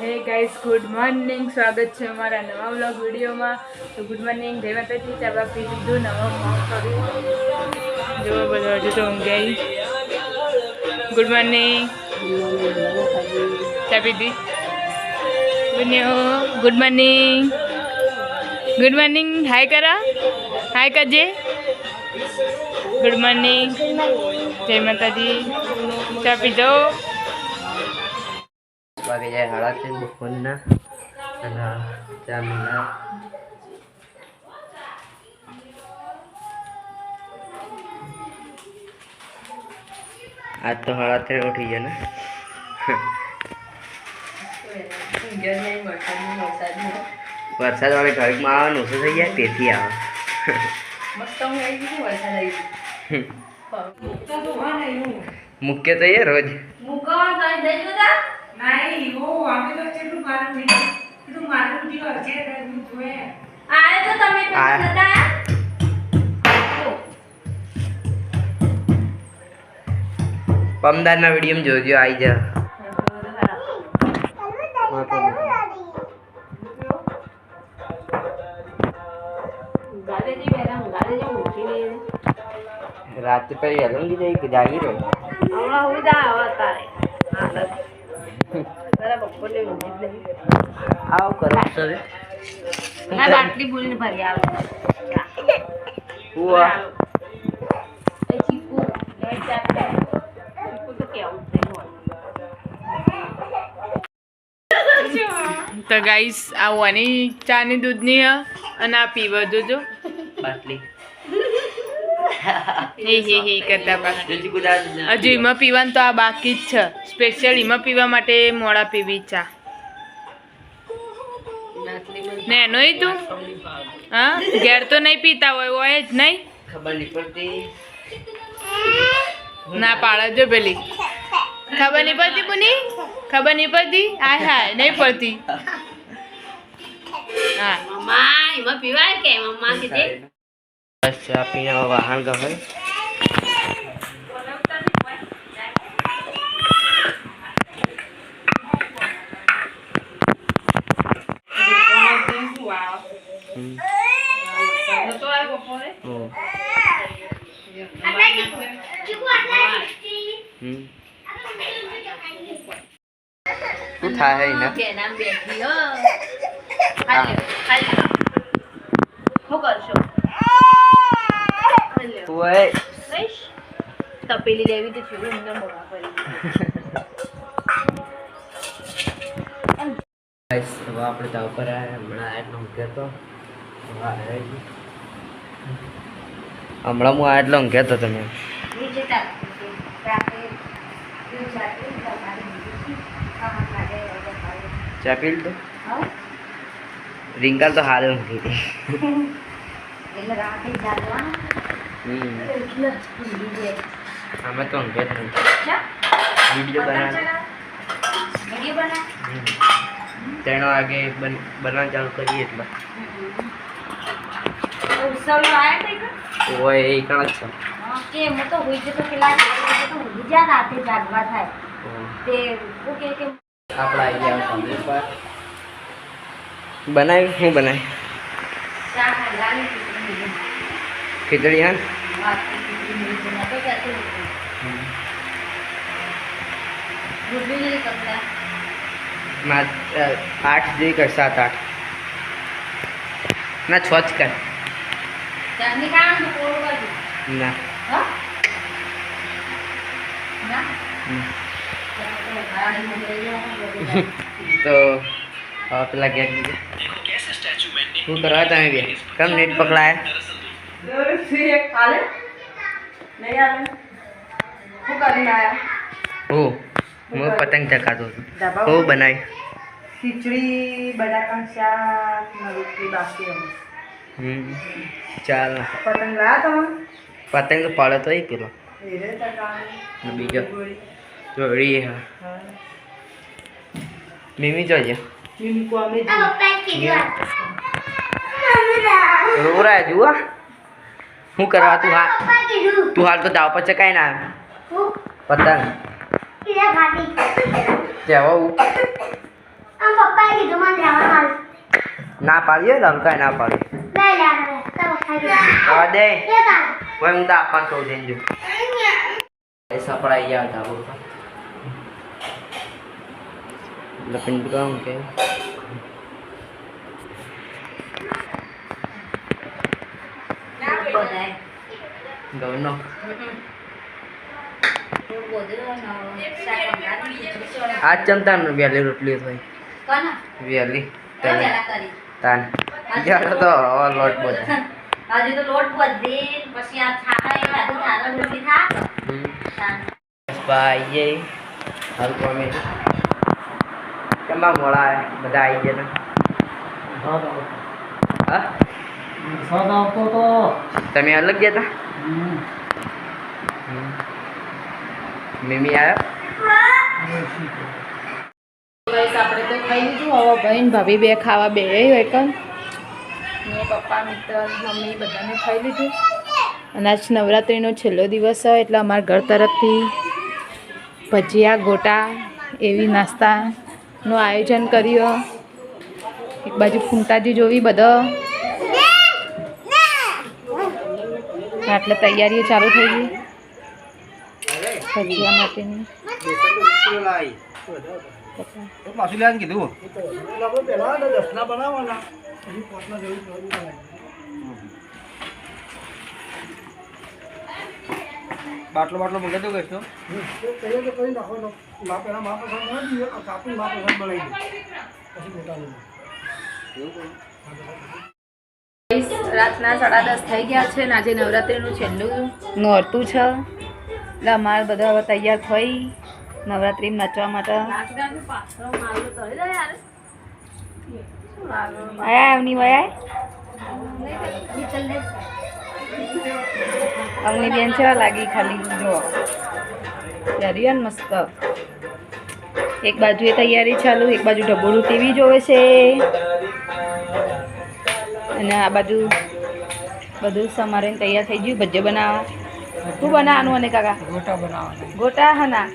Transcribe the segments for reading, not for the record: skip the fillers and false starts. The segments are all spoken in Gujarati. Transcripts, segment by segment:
હે ગાઈસ, ગુડ મોર્નિંગ. સ્વાગત છે અમારા નવા વ્લોગ વિડીયોમાં. તો ગુડ મોર્નિંગ, જય માતાજી. ચા બા પી લીધું, નવો ફોન કર્યું. જો બધો હજુ તો ઊંઘાઈ. Good morning. ચા પીધી? Good morning. Good morning. Hi કરા, હાય કરજે. ગુડ મોર્નિંગ, જય માતાજી. ચા પીધો? વાગે જાય 3:30 બપોરના અને ચા મિલા આજ તો 3:30 ઉઠી ગયા ને વરસાદ વાળે ઘડીકમાં આવે ઓછો થઈ જાય તેથી આવે મુખ્ય તો એ રોજ નહીં ઓ અમે તો કેટલું મારું નહીં કીધું મારું જીવ છે હું જોએ આય તો તમે પણ નતા પમદારના વિડીયો જોજો આવી જા રાત પછી હલંગી જાય કે જાગી રહ્યો હમણાં હું જા આવા તારે બરાબર બોલે આવ કરો સર ના બાટલી બોલીને ભરી આવે હુઆ એ ચીકુ એ ચાટે ચીકુ તો કેવું છે તો ગાઈસ આ વાની ચાની દૂધની અને આ પીવા જોજો બાટલી હે કરતા પાછું હજુ એમાં પીવાનું તો આ બાકી જ છે. સ્પેશિયલ એમાં પીવા માટે મોડા પીવી ચા ને એનો તું હા ઘેર તો નહીં પીતા હોય જ નહીં ખબર નહીં પડતી ના પાડે જો પેલી ખબર નહીં પડતી પુની ખબર નહીં પડતી હાય હાય નહીં પડતી હા મમ્મા એમાં પીવાય કે મમ્મા કીધે બસ ચા પીને વાહન ગમે શું થાય ને તપેલી લેવી તો છે એમને મોડા કરી હવે આપણે તા ઉપર હમણાં આટલો ઊંઘ્યો હમણાં હું આટલો ઊંઘ્યો હતો તમે ચા પી લીધો રિંકલ તો હારે ઊંઘી હતી અમે તો ઊંઘે જ નહીં વિડીયો બનાવ 3 વાગે બનાવ ચાલુ કરીએ એટલે ઓય એ કણ છે કે હું તો હોઈ જતો પેલા તો હોઈ જા રાતે જાગવા થાય તે ઓકે કે આપણા આવી ગયા સામે પર બનાવી શું બનાવી ચા ખાવાની ખીચડી હા ના 8 જેવી કર 7-8 ના 6 જ કર ના તો પેલા ગેટ શું કરવા તમે બે કેમ નેટ પકડાયા હું પતંગ ચકાતો હતો હું બનાવી ખીચડી બટાકાનું શાક રોટલી બાકી ચાલ પતંગ લાયા તમે પતંગ તો પાડો તો પેલો બીજો જોડી હા મીમી જોજે રોરા જુઓ શું કરવા તું હાલ તો દાવ પર ચકાઈ ના પતંગ જવા આમ પપ્પાએ કીધું મને લેવાનું ના પાડીએ ને હલકા ના પાડીએ લઈ લેવાનું તો પપ્પાએ કીધું આવા દે લે તાર કોઈ હું તો આપવા કહું દેજો એ સપડાઈ ગયા હતા બોલ લપિંડ કામ કે બધાય ગવનો આજ ચમતા ને વેલી રોટલી થઈ વેલી તાન જ્યારે તો લોટ બધા હજુ તો લોટ બધી પછી આ છાપા એ બધું તારા રોટલી થા ભાઈ હલકો અમે કેમાં મોડા બધા આવી ગયા હા તમે અલગ ગયા હતા મમ્મી આવ્યો બસ આપણે તો ખાઈ લીધું હવે બહેન ભાભી બે ખાવા બે હોય કન મેં પપ્પા મિત્ર મમ્મી બધાને ખાઈ લીધું અને આજ નવરાત્રિનો છેલ્લો દિવસ હોય એટલે અમારા ઘર તરફથી ભજીયા ગોટા એવી નાસ્તાનું આયોજન કર્યું એક બાજુ ફૂંટાજી જોવી બધા એટલે તૈયારીઓ ચાલુ થઈ ગઈ ભજીયા માટેની બાટલો બાટલો મંગાવી દો કશો રાતના 10:30 થઈ ગયા છે ને આજે નવરાત્રિનું છેલ્લું નોરતું છે એટલે અમારે બધા હવે તૈયાર થઈ નવરાત્રિમાં નાચવા માટે આયા એમની વયા અમની બેન કેવા લાગી ખાલી જો તૈયારી મસ્ત એક બાજુ એ તૈયારી ચાલુ એક બાજુ ઢબોળું ટીવી જોવે છે અને આ બાજુ બધું સમારીને તૈયાર થઈ ગયું ભજીયા બનાવવા શું બનાવવાનું અને કાકા ગોટા બનાવવાના ગોટા હના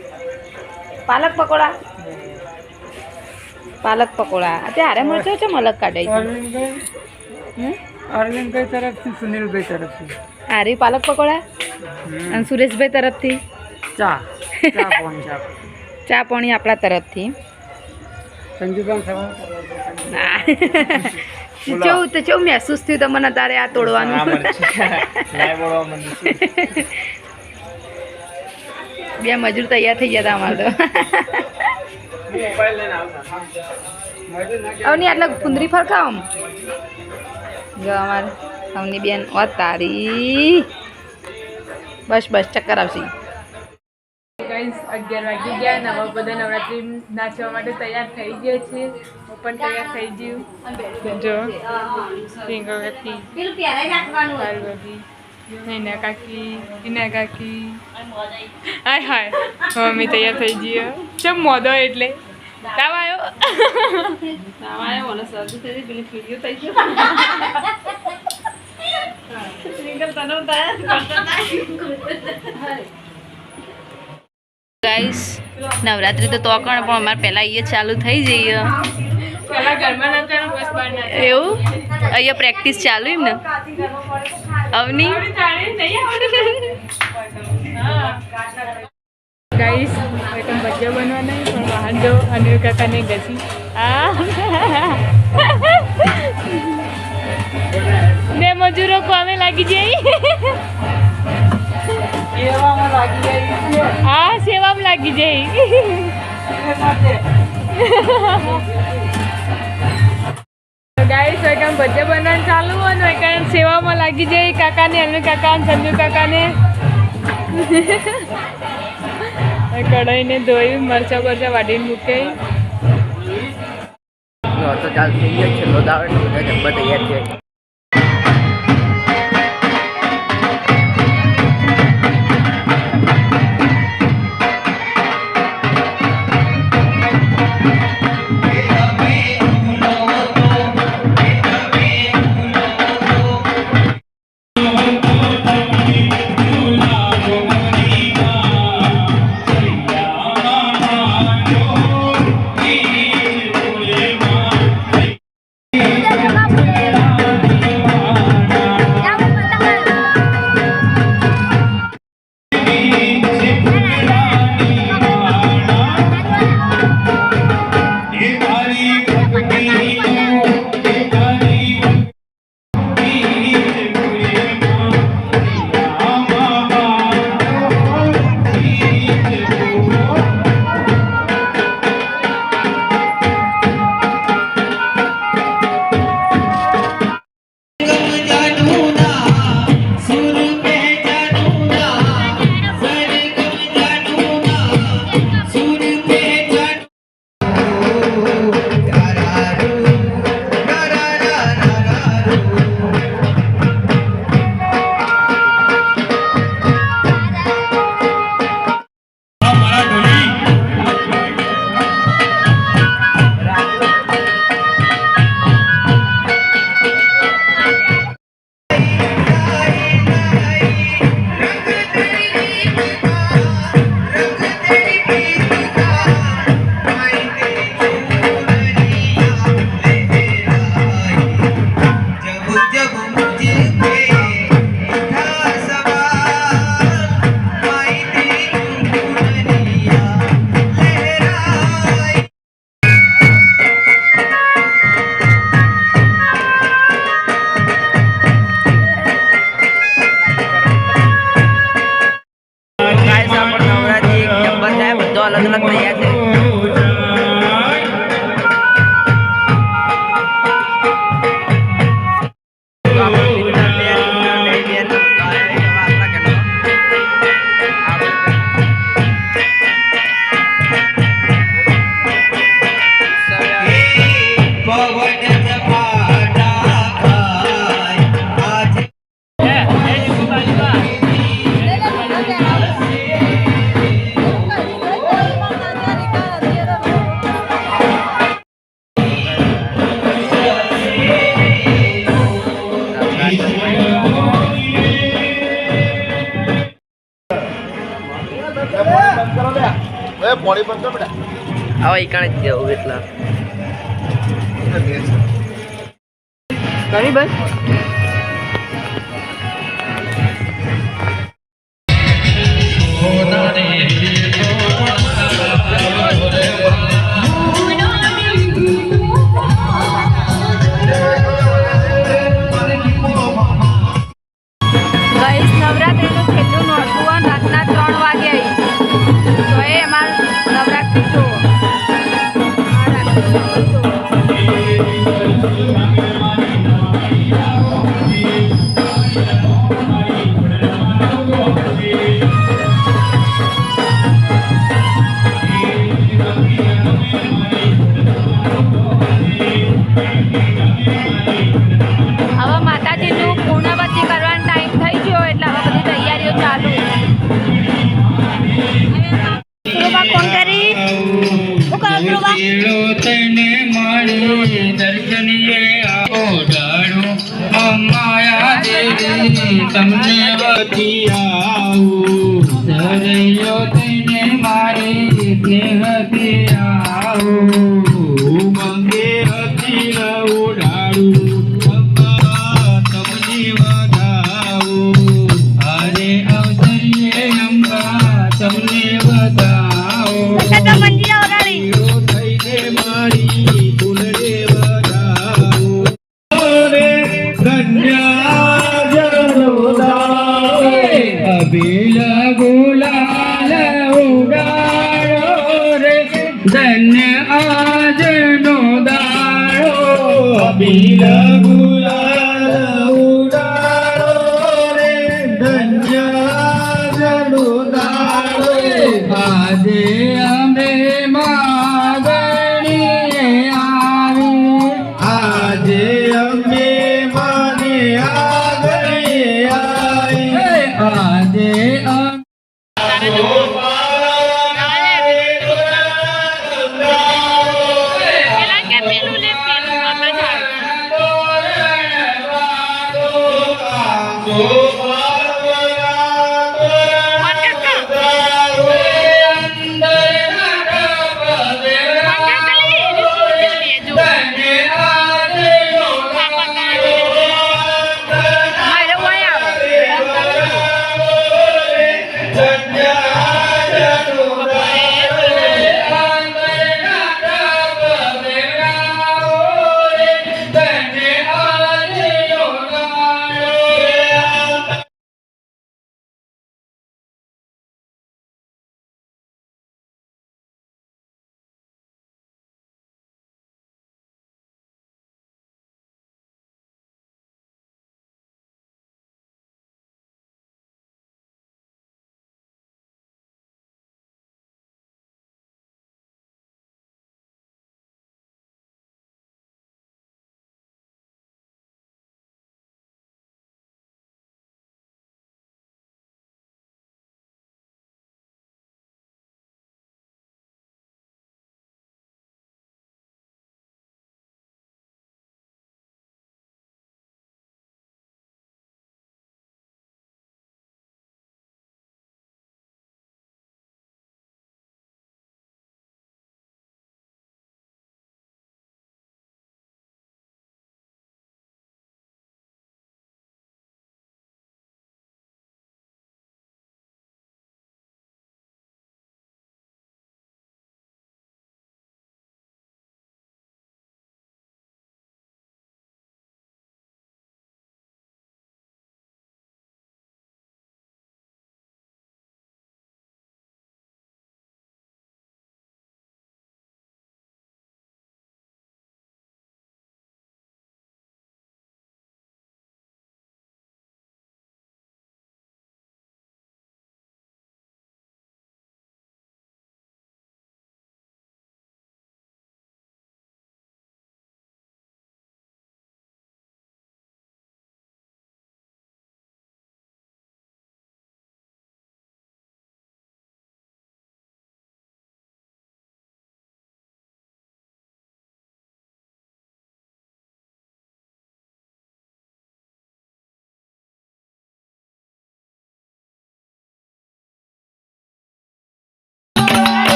પાલક પકોડા અત્યારે મળશે છે અલગ કાઢાઈ અરવિંદભાઈ તરફથી સુનિલભાઈ તરફથી આરે પાલક પકોડા અને સુરેશભાઈ તરફથી ચા ચા પાણી આપણા તરફથી કેવું મહેસૂસ થયું તમને તારે આ તોડવાનું બે મજૂર તૈયાર થઈ ગયા હતા અમારે તો હવે આટલા કુંદરી ફરખાવ જો અમારે અવની બેન ઓ તારી બસ ચક્કર આવશે 11 વાગી ગયા ને હવે બધા નવરાત્રિ નાચવા માટે તૈયાર થઈ ગયા છે હું પણ તૈયાર થઈ ગયું જો સિંગરથી પાર્વતી નૈના કાકી ટીના કાકી હાય હાય મમ્મી તૈયાર થઈ ગયો ચમ મોદો એટલે તાવ આવ્યો મને શરદી થઈ પેલી ફીડીઓ થઈ ગયો ગાઈસ નવરાત્રી તો કણ પણ અમારે પહેલાં એ ચાલુ થઈ જઈએ એવું અહીંયા પ્રેક્ટિસ ચાલુ એમ ને અવની ગાઈસ ભજીયા બનવાના પણ વાહન જો અનિલ કાકાને ઘસી બે મજૂરો કામે લાગી જાય હા સેવામાં લાગી જાય ગાઈસ એકમ ભજીયા બનાવવાનું ચાલુ હોય ને એકમ સેવામાં લાગી જાય કાકાને અનિલ કાકા સંજુ કાકાને કઢાઈને ધોઈ મરચા બરચા વાટીને મૂકે તો ચાલ થઈ ગયો છેલ્લો દાવ એટલે બધા જમવા તૈયાર છે હવે ઈકાણે જ જવું એટલા કરી બસ ગાઈસ નવરાત્રીનું છેલ્લું નોરતું અને રાતના 3 વાગે આવી તો એ અમારું નવરાત્રી જુઓ આ રાત્રિ જુઓ હવે માતાજીનું પૂર્ણવતી કરવાનો ટાઈમ થઈ ગયો એટલે હવે બધી તૈયારીઓ ચાલુ ધ્રુવા ફોન કરી હું કરો ધ્રુવા તને મારી દર્શનીએ ઓઢાડું અમાયા દેવી તમને વતી આવું સરૈયો તને મારી સ્નેહથી આવું મંગે હતી ઉડાડું તમને વધાવું અરે અવતરીએ અંબા તમને વધાવો મંદિર ઓરાડી થઈને મારી ફૂલડે વધાવો રે કન્યા જરોદાવે અભિલ ગુલાલ ઉડાડો રે ધન્ય આજનો દાડો અભિલ ગુલાલ ઉડાડો રે ધન્ય આજનો દાડો આજે અમે માગણીએ આવી આજે અમે માને આગળીએ આવી આજે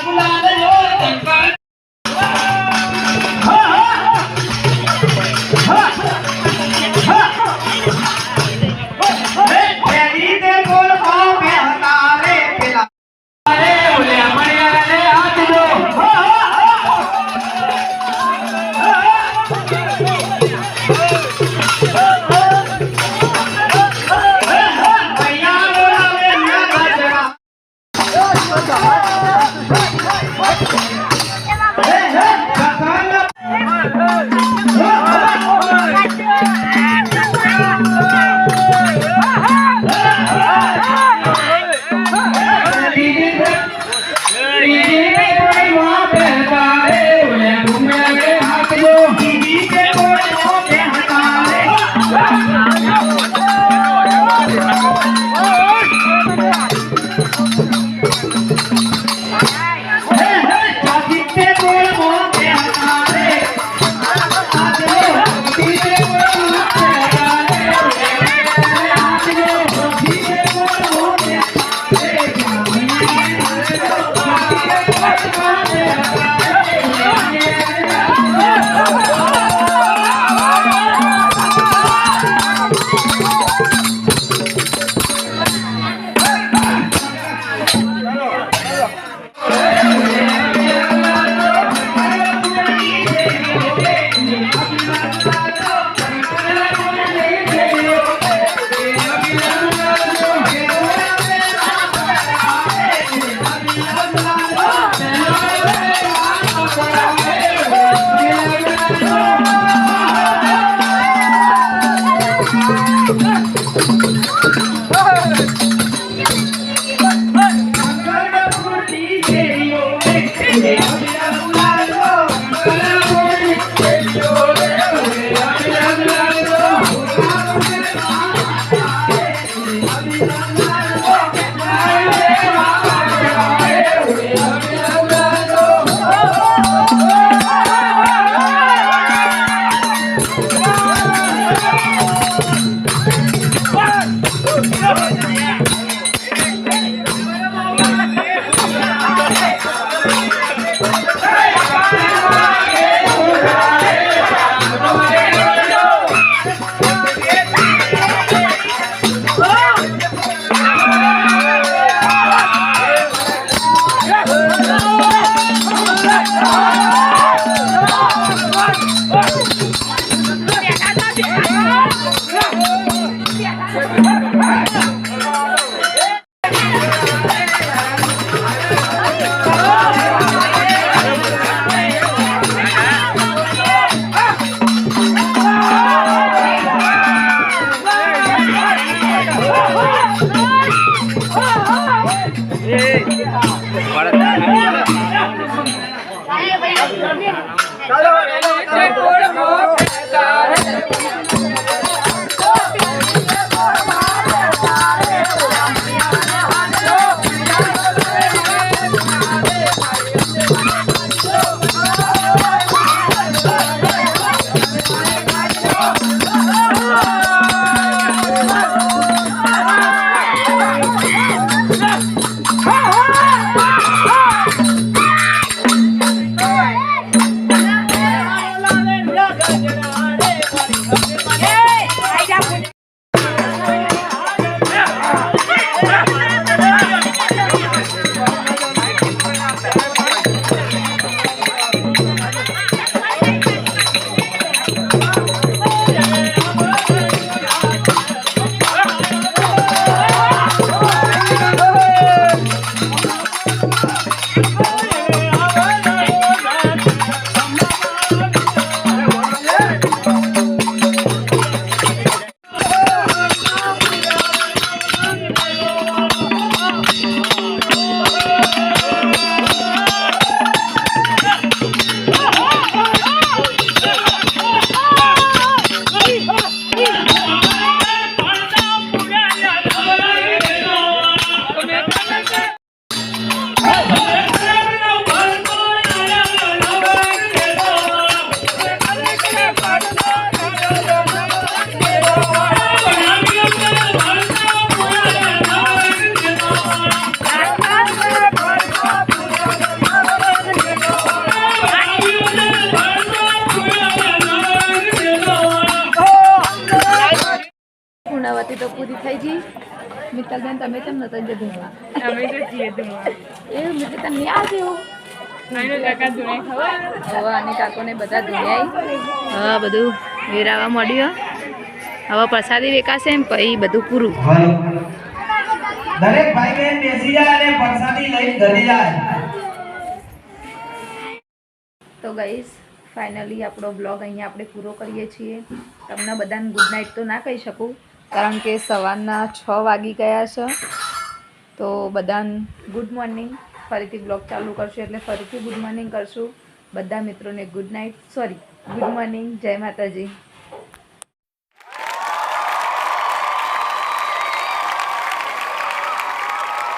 ગુલાલ જો ટંકાર પેલી તે બોલ પાઉં બે હતા રે પેલા અરે ઓલ્યા મણિયાને હાથ દો ભૈયા બોલાવે ના ગજરા Para તો પૂરી થઈ ગઈ. મિત્તલબેન તમે કેમ નતો જે ધૂમવા અમે તો છીએ ધૂમવા. એવું મિત્ર તને નહીં આવશે એવું નાનો કાકા ધૂણે ખબર. હવે અને કાકોને બધા ધોયાઈ હવે બધું વેરાવા મળ્યું. હવે પ્રસાદી વેકાશે એમ પછી બધું પૂરું. દરેક ભાઈ બહેન બેસી જાય અને પ્રસાદી લઈને ઘરે જાય. તો ગાઈસ ફાઇનલી આપણો બ્લોગ અહીંયા આપણે પૂરો કરીએ છીએ. તમને બધાને ગુડ નાઇટ તો ના કહી શકું કારણ કે સવારના 6 વાગી ગયા છે. તો બધાને ગુડ મોર્નિંગ. ફરીથી બ્લોગ ચાલુ કરશું એટલે ફરીથી ગુડ મોર્નિંગ કરશું. બધા મિત્રોને good night, sorry good morning, જય માતાજી.